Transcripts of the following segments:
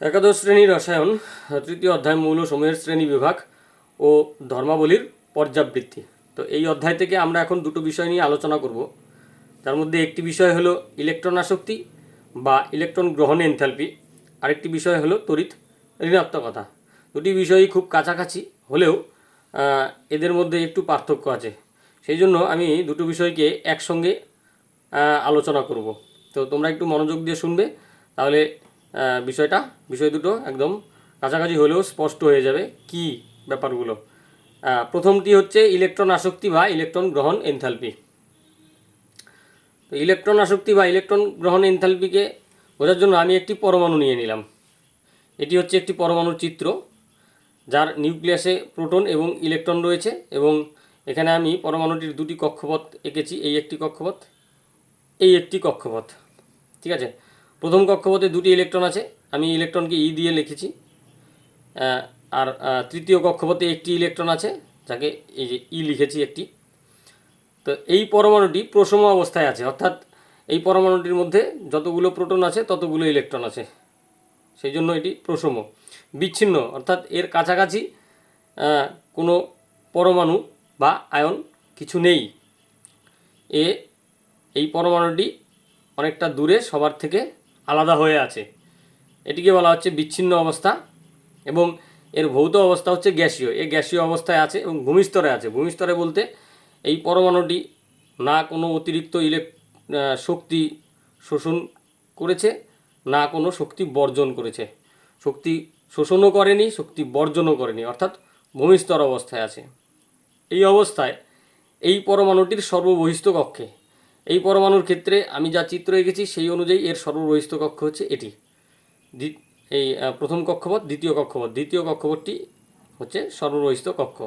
একাদশ শ্রেণীর রসায়ন তৃতীয় অধ্যায় মৌলসমূহের শ্রেণীবিভাগ ও ধর্মাবলীর পর্যাবৃত্তি। তো এই অধ্যায় থেকে আমরা এখন দুটো বিষয় নিয়ে আলোচনা করব। তার মধ্যে একটি বিষয় হলো ইলেকট্রন আসক্তি বা ইলেকট্রন গ্রহণ এনথালপি, আরেকটি বিষয় হলো তড়িৎ ঋণাত্মকতা। দুটি বিষয়ই খুব কাছাকাছি হলেও এদের মধ্যে একটু পার্থক্য আছে, সেই জন্য আমি দুটো বিষয়কে একসঙ্গে আলোচনা করব। তো তোমরা একটু মনোযোগ দিয়ে শুনবে, তাহলে বিষয় দুটো একদম কাছাকাছি হলেও স্পষ্ট হয়ে যাবে কি ব্যাপারগুলো। প্রথমটি হচ্ছে ইলেকট্রন আসক্তি বা ইলেকট্রন গ্রহণ এনথালপি। তো ইলেকট্রন আসক্তি বা ইলেকট্রন গ্রহণ এনথালপিকে বোঝার জন্য আমি একটি পরমাণু নিয়ে নিলাম। এটি হচ্ছে একটি পরমাণুর চিত্র, যার নিউক্লিয়াসে প্রোটন এবং ইলেকট্রন রয়েছে, এবং এখানে আমি পরমাণুটির দুটি কক্ষপথ এঁকেছি, এই একটি কক্ষপথ, এই একটি কক্ষপথ। ঠিক আছে, প্রথম কক্ষপথে দুটি ইলেকট্রন আছে, আমি ইলেকট্রনকে ই দিয়ে লিখেছি। আর তৃতীয় কক্ষপথে একটি ইলেকট্রন আছে, যাকে এই যে ই লিখেছি একটি। তো এই পরমাণুটি প্রসম অবস্থায় আছে, অর্থাৎ এই পরমাণুটির মধ্যে যতগুলো প্রোটন আছে ততগুলো ইলেকট্রন আছে, সেই জন্য এটি প্রসম। বিচ্ছিন্ন অর্থাৎ এর কাছাকাছি কোনো পরমাণু বা আয়ন কিছু নেই। এই পরমাণুটি অনেকটা দূরে সবার থেকে আলাদা হয়ে আছে, এটিকে বলা হচ্ছে বিচ্ছিন্ন অবস্থা। এবং এর ভৌত অবস্থা হচ্ছে গ্যাসীয়, এ গ্যাসীয় অবস্থায় আছে এবং ভূমিস্তরে আছে। ভূমিস্তরে বলতে এই পরমাণুটি না কোনো অতিরিক্ত শক্তি শোষণ করেছে, না কোনো শক্তি বর্জন করেছে। শক্তি শোষণও করেনি, শক্তি বর্জনও করেনি, অর্থাৎ ভূমিস্তর অবস্থায় আছে। এই অবস্থায় এই পরমাণুটির সর্ববহিস্থ কক্ষে, এই পরমাণুর ক্ষেত্রে আমি যা চিত্র এঁকেছি সেই অনুযায়ী এর সর্ববহিস্থ কক্ষ হচ্ছে এটি, এই প্রথম কক্ষপথ, দ্বিতীয় কক্ষপথ। দ্বিতীয় কক্ষপথটি হচ্ছে সর্ববহিস্থ কক্ষ।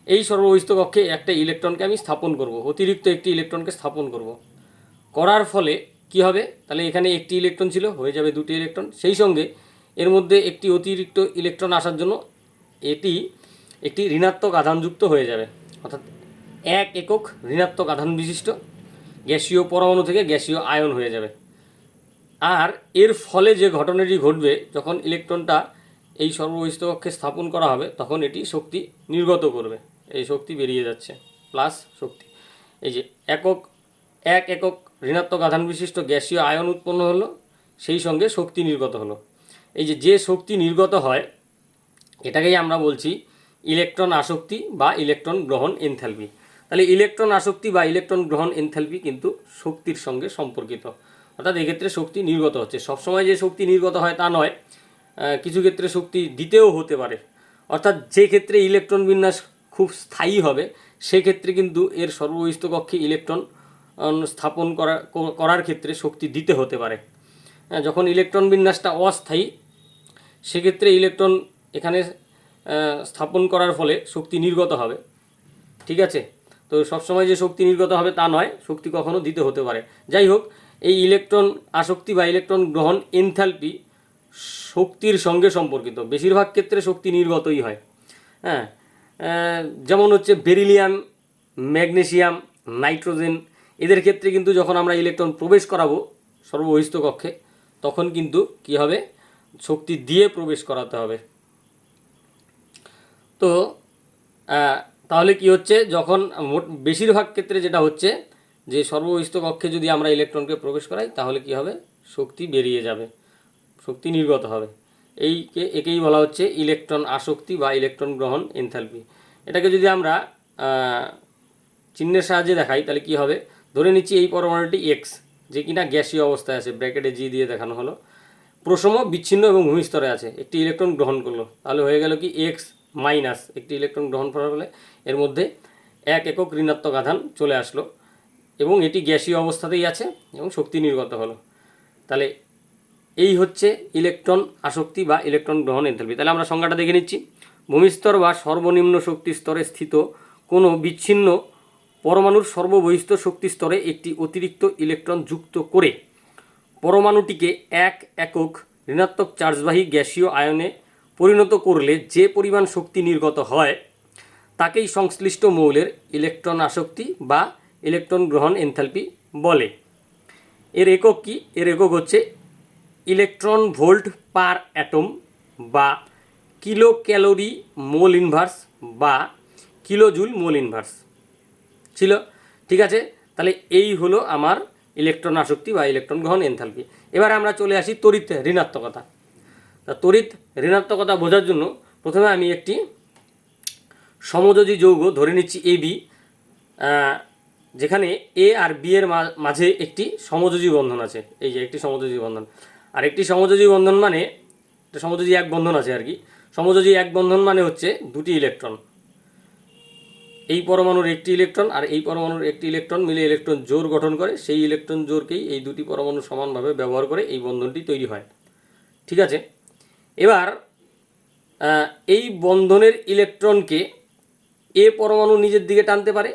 এই সর্ববহিস্থ কক্ষে একটা ইলেকট্রনকে আমি স্থাপন করব, অতিরিক্ত একটি ইলেকট্রনকে স্থাপন করব। করার ফলে কি হবে, তাহলে এখানে একটি ইলেকট্রন ছিল, হয়ে যাবে দুটি ইলেকট্রন। সেই সঙ্গে এর মধ্যে একটি অতিরিক্ত ইলেকট্রন আসার জন্য এটি একটি ঋণাত্মক আধানযুক্ত হয়ে যাবে, অর্থাৎ 1 একক ঋণাত্মক আধান বিশিষ্ট গ্যাসীয় পরমাণু থেকে গ্যাসীয় আয়ন হয়ে যাবে। আর এর ফলে যে ঘটনাটি ঘটবে, যখন ইলেকট্রনটা এই সর্ববহিস্থ কক্ষে স্থাপন করা হবে তখন এটি শক্তি নির্গত করবে। এই শক্তি বেরিয়ে যাচ্ছে, প্লাস শক্তি, এই যে এক একক ঋণাত্মক আধান বিশিষ্ট গ্যাসীয় আয়ন উৎপন্ন হলো, সেই সঙ্গে শক্তি নির্গত হলো। এই যে শক্তি নির্গত হয় এটাকেই আমরা বলছি ইলেকট্রন আসক্তি বা ইলেকট্রন গ্রহণ এনথালপি। তাহলে ইলেকট্রন আসক্তি বা ইলেকট্রন গ্রহণ এনথালপি কিন্তু শক্তির সঙ্গে সম্পর্কিত, অর্থাৎ এক্ষেত্রে শক্তি নির্গত হচ্ছে। সবসময় যে শক্তি নির্গত হয় তা নয়, কিছু ক্ষেত্রে শক্তি দিতেও হতে পারে। অর্থাৎ যে ক্ষেত্রে ইলেকট্রন বিন্যাস খুব স্থায়ী হবে সেক্ষেত্রে কিন্তু এর সর্ববহিস্থ কক্ষে ইলেকট্রন স্থাপন করার ক্ষেত্রে শক্তি দিতে হতে পারে। যখন ইলেকট্রন বিন্যাসটা অস্থায়ী সেক্ষেত্রে ইলেকট্রন এখানে স্থাপন করার ফলে শক্তি নির্গত হবে। ঠিক আছে, তো সবসময় যে শক্তি নির্গত হবে তা নয়, শক্তি কখনো দিতে হতে পারে। যাই হোক, এই ইলেকট্রন আসক্তি বা ইলেকট্রন গ্রহণ এনথালপি শক্তির সঙ্গে সম্পর্কিত। বেশিরভাগ ক্ষেত্রে শক্তি নির্গতই হয়। হ্যাঁ, যেমন হচ্ছে বেরিলিয়াম, ম্যাগনেসিয়াম, নাইট্রোজেন, এদের ক্ষেত্রে কিন্তু যখন আমরা ইলেকট্রন প্রবেশ করাবো সর্ববহিস্থ কক্ষে তখন কিন্তু কি হবে, শক্তি দিয়ে প্রবেশ করাতে হবে। তো তাহলে কি হচ্ছে, যখন বেশিরভাগ ক্ষেত্রে যেটা হচ্ছে যে সর্ববহিস্থ কক্ষে যদি আমরা ইলেকট্রনকে প্রবেশ করাই তাহলে কি হবে, শক্তি বেরিয়ে যাবে, শক্তি নির্গত হবে। একেই বলা হচ্ছে ইলেকট্রন আসক্তি বা ইলেকট্রন গ্রহণ এনথালপি। এটাকে যদি আমরা চিহ্নের সাহায্যে দেখাই তাহলে কি হবে, ধরে নিচ্ছি এই পরমাণুটি এক্স, যে কিনা গ্যাসীয় অবস্থায় আছে, ব্র্যাকেটে জি দিয়ে দেখানো হলো, প্রসম, বিচ্ছিন্ন এবং ভূমিস্তরে আছে, একটি ইলেকট্রন গ্রহণ করলো। তাহলে হয়ে গেল কি এক্স মাইনাস, একটি ইলেকট্রন গ্রহণ করার ফলে এর মধ্যে 1 একক ঋণাত্মক আধান চলে আসলো এবং এটি গ্যাসীয় অবস্থাতেই আছে এবং শক্তি নির্গত হলো। তাহলে এই হচ্ছে ইলেকট্রন আসক্তি বা ইলেকট্রন গ্রহণ এনথালপি। তাহলে আমরা সংজ্ঞাটা দেখে নিচ্ছি। ভূমিস্তর বা সর্বনিম্ন শক্তি স্তরে স্থিত কোনো বিচ্ছিন্ন পরমাণুর সর্ববহিস্থ শক্তি স্তরে একটি অতিরিক্ত ইলেকট্রন যুক্ত করে পরমাণুটিকে 1 একক ঋণাত্মক চার্জবাহী গ্যাসীয় আয়নে পরিণত করলে যে পরিমাণ শক্তি নির্গত হয় তাকেই সংশ্লিষ্ট মৌলের ইলেকট্রন আসক্তি বা ইলেকট্রন গ্রহণ এনথালপি বলে। এর একক কি, এর একক হচ্ছে ইলেকট্রন ভোল্ট পার অ্যাটম বা কিলো ক্যালোরি মোল ইনভার্স বা কিলো জুল মোল ইনভার্স ছিল। ঠিক আছে, তাহলে এই হলো আমার ইলেকট্রন আসক্তি বা ইলেকট্রন গ্রহণ এনথালপি। এবার আমরা চলে আসি তড়িৎ ঋণাত্মকতা। তা তড়িৎ ঋণাত্মকতা বোঝার জন্য প্রথমে আমি একটি সমযোজী যৌগ ধরে নিচ্ছি এবি, যেখানে এ আর বি এর মাঝে একটি সমযোজী বন্ধন আছে। এই যে একটি সমযোজী বন্ধন, আর একটি সমযোজী বন্ধন মানে সমযোজী এক বন্ধন আছে আর কি। সমযোজী এক বন্ধন মানে হচ্ছে দুটি ইলেকট্রন, এই পরমাণুর একটি ইলেকট্রন আর এই পরমাণুর একটি ইলেকট্রন মিলে ইলেকট্রন জোড় গঠন করে, সেই ইলেকট্রন জোড়কেই এই দুটি পরমাণু সমানভাবে ব্যবহার করে এই বন্ধনটি তৈরি হয়। ঠিক আছে, এবার এই বন্ধনের ইলেকট্রনকে এ পরমাণু নিজের দিকে টানতে পারে,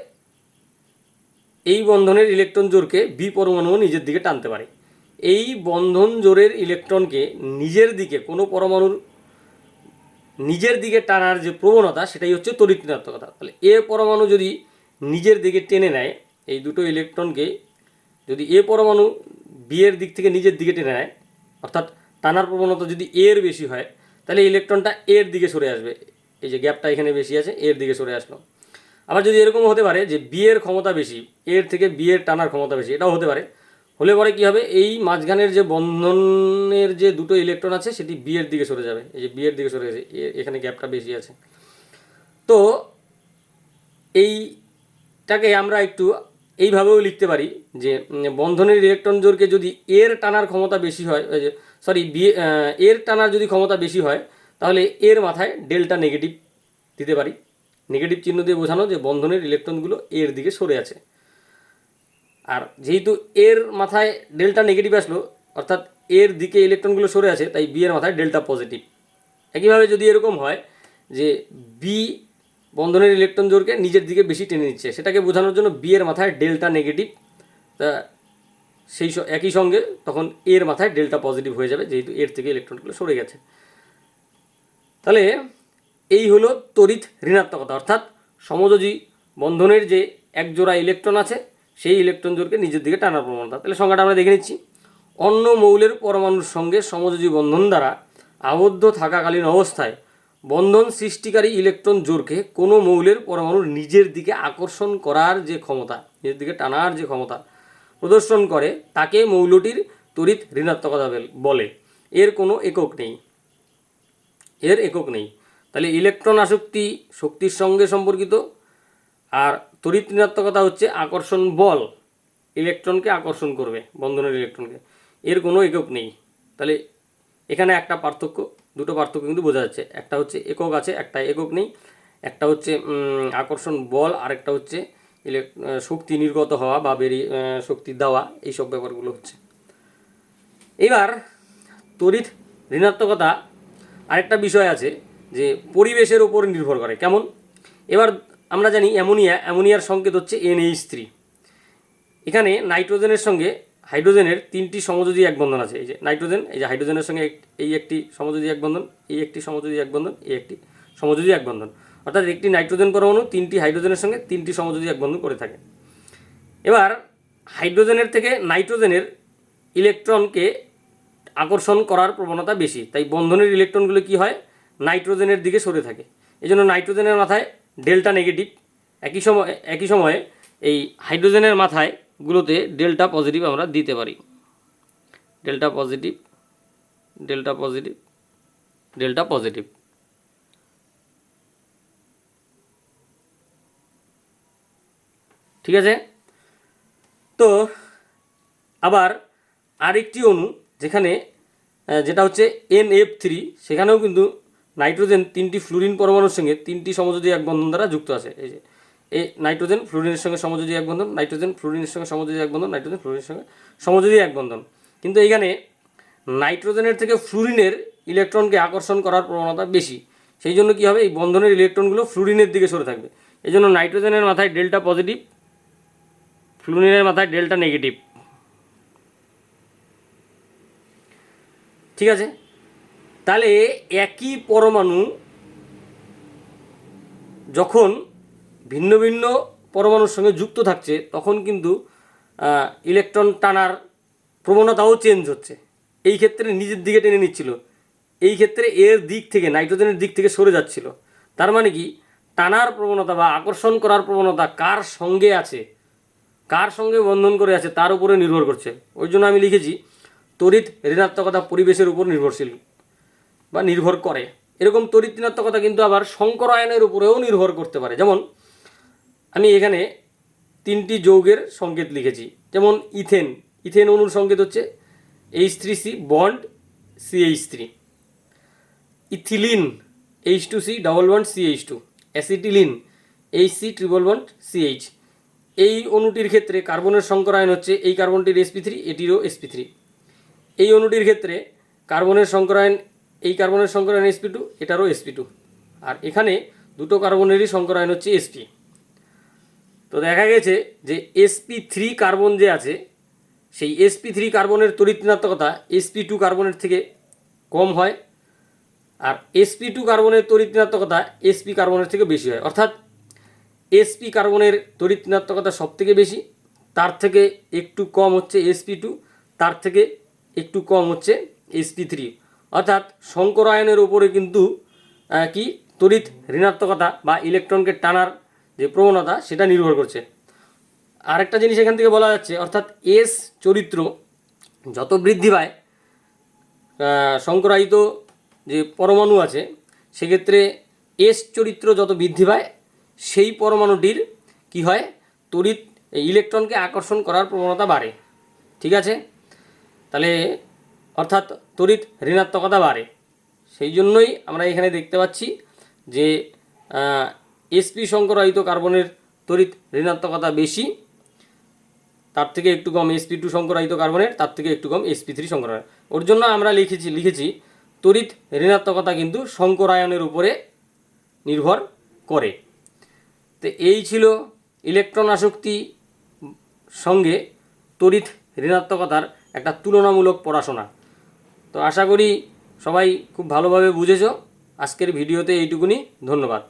এই বন্ধনের ইলেকট্রন জোড়কে বি পরমাণুও নিজের দিকে টানতে পারে। এই বন্ধন জোড়ের ইলেকট্রনকে নিজের দিকে কোনো পরমাণুর নিজের দিকে টানার যে প্রবণতা সেটাই হচ্ছে তড়িৎ ঋণাত্মকতা। তাহলে এ পরমাণু যদি নিজের দিকে টেনে নেয়, এই দুটো ইলেকট্রনকে যদি এ পরমাণু বি এর দিক থেকে নিজের দিকে টেনে নেয়, অর্থাৎ টানার প্রবণতা যদি এর বেশি হয়, তাহলে ইলেকট্রনটা এর দিকে সরে আসবে। এই যে গ্যাপটা এখানে বেশি আছে, এর দিকে সরে আসলো। আবার যদি এরকম হতে পারে যে বি এর ক্ষমতা বেশি, এর থেকে বি এর টানার ক্ষমতা বেশি, এটাও হতে পারে। হলে পরে কী হবে, এই মাঝখানের যে বন্ধনের যে দুটো ইলেকট্রন আছে সেটি বি এর দিকে সরে যাবে। এই যে বি এর দিকে সরে গেছে, এখানে গ্যাপটা বেশি আছে। তো এইটাকে আমরা একটু এইভাবেও লিখতে পারি যে বন্ধনের ইলেকট্রন জোড়কে যদি এর টানার ক্ষমতা বেশি হয়, এর টানার যদি ক্ষমতা বেশি হয়, তাহলে এর মাথায় ডেল্টা নেগেটিভ দিতে পারি। নেগেটিভ চিহ্ন দিয়ে বোঝানো যে বন্ধনের ইলেকট্রনগুলো এর দিকে সরে আছে। আর যেহেতু এর মাথায় ডেল্টা নেগেটিভ আসলো, অর্থাৎ এর দিকে ইলেকট্রনগুলো সরে আছে, তাই বি এর মাথায় ডেল্টা পজিটিভ। একইভাবে যদি এরকম হয় যে বি বন্ধনের ইলেকট্রন জোড়কে নিজের দিকে বেশি টেনে নিচ্ছে, সেটাকে বোঝানোর জন্য বি এর মাথায় ডেল্টা নেগেটিভ, তা সেই একই সঙ্গে তখন এর মাথায় ডেল্টা পজিটিভ হয়ে যাবে, যেহেতু এর থেকে ইলেকট্রনগুলো সরে গেছে। তাহলে এই হলো তড়িৎ ঋণাত্মকতা, অর্থাৎ সমযোজী বন্ধনের যে এক জোড়া ইলেকট্রন আছে সেই ইলেকট্রন জোড়কে নিজের দিকে টানার প্রবণতা। তাহলে সংজ্ঞাটা আমরা দেখে নিচ্ছি। অন্য মৌলের পরমাণুর সঙ্গে সমযোজী বন্ধন দ্বারা আবদ্ধ থাকাকালীন অবস্থায় বন্ধন সৃষ্টিকারী ইলেকট্রন জোড়কে কোনো মৌলের পরমাণুর নিজের দিকে আকর্ষণ করার যে ক্ষমতা, নিজের দিকে টানার যে ক্ষমতা প্রদর্শন করে, তাকে মৌলটির তড়িৎ ঋণাত্মকতা বলে। এর কোনো একক নেই, এর একক নেই। তাহলে ইলেকট্রন আসক্তি শক্তির সঙ্গে সম্পর্কিত, আর তড়িৎ ঋণাত্মকতা হচ্ছে আকর্ষণ বল, ইলেকট্রনকে আকর্ষণ করবে, বন্ধনের ইলেকট্রনকে। এর কোনো একক নেই। তাহলে এখানে একটা পার্থক্য, দুটো পার্থক্য কিন্তু বোঝা যাচ্ছে। একটা হচ্ছে একক আছে, একটা একক নেই। একটা হচ্ছে আকর্ষণ বল, আরেকটা হচ্ছে শক্তি নির্গত হওয়া বা বেরিয়ে শক্তি দেওয়া, এইসব ব্যাপারগুলো হচ্ছে। এবার তড়িৎ ঋণাত্মকতা আরেকটা বিষয় আছে যে পরিবেশের উপর নির্ভর করে। কেমন? এবার আমরা জানি অ্যামোনিয়ার সংকেত হচ্ছে NH3। এখানে নাইট্রোজেনের সঙ্গে হাইড্রোজেনের তিনটি সমযোজী এক বন্ধন আছে। এই যে নাইট্রোজেন, এই যে হাইড্রোজেনের সঙ্গে এই একটি সমযোজী এক বন্ধন, এই একটি সমযোজী এক বন্ধন, এই একটি সমযোজী এক বন্ধন, অর্থাৎ একটি নাইট্রোজেন পরমাণু তিনটি হাইড্রোজেনের সঙ্গে তিনটি সমযোজী এক বন্ধন করে থাকে। এবার হাইড্রোজেনের থেকে নাইট্রোজেনের ইলেকট্রনকে আকর্ষণ করার প্রবণতা বেশি, তাই বন্ধনের ইলেকট্রনগুলো কি হয়, নাইট্রোজেনের দিকে সরে থাকে। এই জন্য নাইট্রোজেনের মাথায় ডেল্টা নেগেটিভ, একই সময়ে এই হাইড্রোজেনের মাথায় গুলোতে ডেল্টা পজিটিভ আমরা দিতে পারি। Delta positive, delta positive, delta positive. ঠিক আছে, তো আবার আরেকটি অণু যেখানে যেটা হচ্ছে NF3, সেখানেও কিন্তু নাইট্রোজেন তিনটি ফ্লুরিন পরমাণুর সঙ্গে তিনটি সমযোজী এক বন্ধন দ্বারা যুক্ত আছে। এই যে এই নাইট্রোজেন ফ্লুরিনের সঙ্গে সমযোজী এক বন্ধন, নাইট্রোজেন ফ্লুরিনের সঙ্গে সমযোজী এক বন্ধন, নাইট্রোজেন ফ্লুরিনের সঙ্গে সমযোজী এক বন্ধন। কিন্তু এইখানে নাইট্রোজেনের থেকে ফ্লুরিনের ইলেকট্রনকে আকর্ষণ করার প্রবণতা বেশি, সেই জন্য কী হবে, এই বন্ধনের ইলেকট্রনগুলো ফ্লুরিনের দিকে সরে থাকবে। এই জন্য নাইট্রোজেনের মাথায় ডেল্টা পজিটিভ, ফ্লুরিনের মাথায় ডেল্টা নেগেটিভ। ঠিক আছে, তাহলে একই পরমাণু যখন ভিন্ন ভিন্ন পরমাণুর সঙ্গে যুক্ত থাকছে, তখন কিন্তু ইলেকট্রন টানার প্রবণতাও চেঞ্জ হচ্ছে। এই ক্ষেত্রে নিজের দিকে টেনে নিচ্ছিল, এই ক্ষেত্রে এর দিক থেকে নাইট্রোজেনের দিক থেকে সরে যাচ্ছিল। তার মানে কি টানার প্রবণতা বা আকর্ষণ করার প্রবণতা কার সঙ্গে আছে, কার সঙ্গে বন্ধন করে আছে তার উপরে নির্ভর করছে। ওই জন্য আমি লিখেছি তড়িৎ ঋণাত্মকতা পরিবেশের উপর নির্ভরশীল বা নির্ভর করে। এরকম তড়িৎ ঋণাত্মকতা কিন্তু আবার সংকরায়নের উপরেও নির্ভর করতে পারে। যেমন আমি এখানে 3টি যৌগের সংকেত লিখেছি, যেমন ইথেন, ইথেন অণুর সংকেত হচ্ছে H3C bond CH3, ethylene H2C double bond CH2, acetylene HC triple bond CH। এই অণুটির ক্ষেত্রে কার্বনের সংকরায়ন হচ্ছে এই কার্বনটির sp3, এটিরও sp3। এই অণুটির ক্ষেত্রে কার্বনের সংকরায়ন, এই কার্বনের সংকরায়ন sp2, এটারও sp2। আর এখানে দুটো কার্বনেরই সংকরায়ন হচ্ছে sp। তো দেখা গেছে যে sp3 কার্বন যে আছে সেই sp3 কার্বনের তড়িৎ ঋণাত্মকতা sp2 কার্বনের থেকে কম হয়, আর sp2 কার্বনের তড়িৎ ঋণাত্মকতা sp কার্বনের থেকে বেশি হয়। অর্থাৎ sp কার্বনের তড়িৎ ঋণাত্মকতা সব থেকে বেশি, তার থেকে একটু কম হচ্ছে sp2, তার থেকে একটু কম হচ্ছে sp3। অর্থাৎ সংকরায়নের উপরে কিন্তু কি তড়িৎ ঋণাত্মকতা বা ইলেকট্রনকে টানার যে প্রবণতা সেটা নির্ভর করছে। আরেকটা জিনিস এখান থেকে বলা যাচ্ছে, অর্থাৎ এস চরিত্র যত বৃদ্ধি পায় সংকরায়িত যে পরমাণু আছে সেক্ষেত্রে এস চরিত্র যত বৃদ্ধি পায় সেই পরমাণুটির কি হয়, তড়িৎ ইলেকট্রনকে আকর্ষণ করার প্রবণতা বাড়ে। ঠিক আছে, তাহলে অর্থাৎ তড়িৎ ঋণাত্মকতা বাড়ে। সেই জন্যই আমরা এখানে দেখতে পাচ্ছি যে sp সংকরায়িত কার্বনের তড়িৎ ঋণাত্মকতা বেশি, তার থেকে একটু কম sp2 সংকরায়িত কার্বনের, তার থেকে একটু কম sp3 সংকরায়ন। ওর জন্য আমরা লিখেছি তড়িৎ ঋণাত্মকতা কিন্তু সংকরায়নের উপরে নির্ভর করে। তো এই ছিল ইলেকট্রন আসক্তি সঙ্গে তড়িৎ ঋণাত্মকতার একটা তুলনামূলক পড়াশোনা। তো আশা করি সবাই খুব ভালোভাবে বুঝেছো। আজকের ভিডিওতে এইটুকুনি, ধন্যবাদ।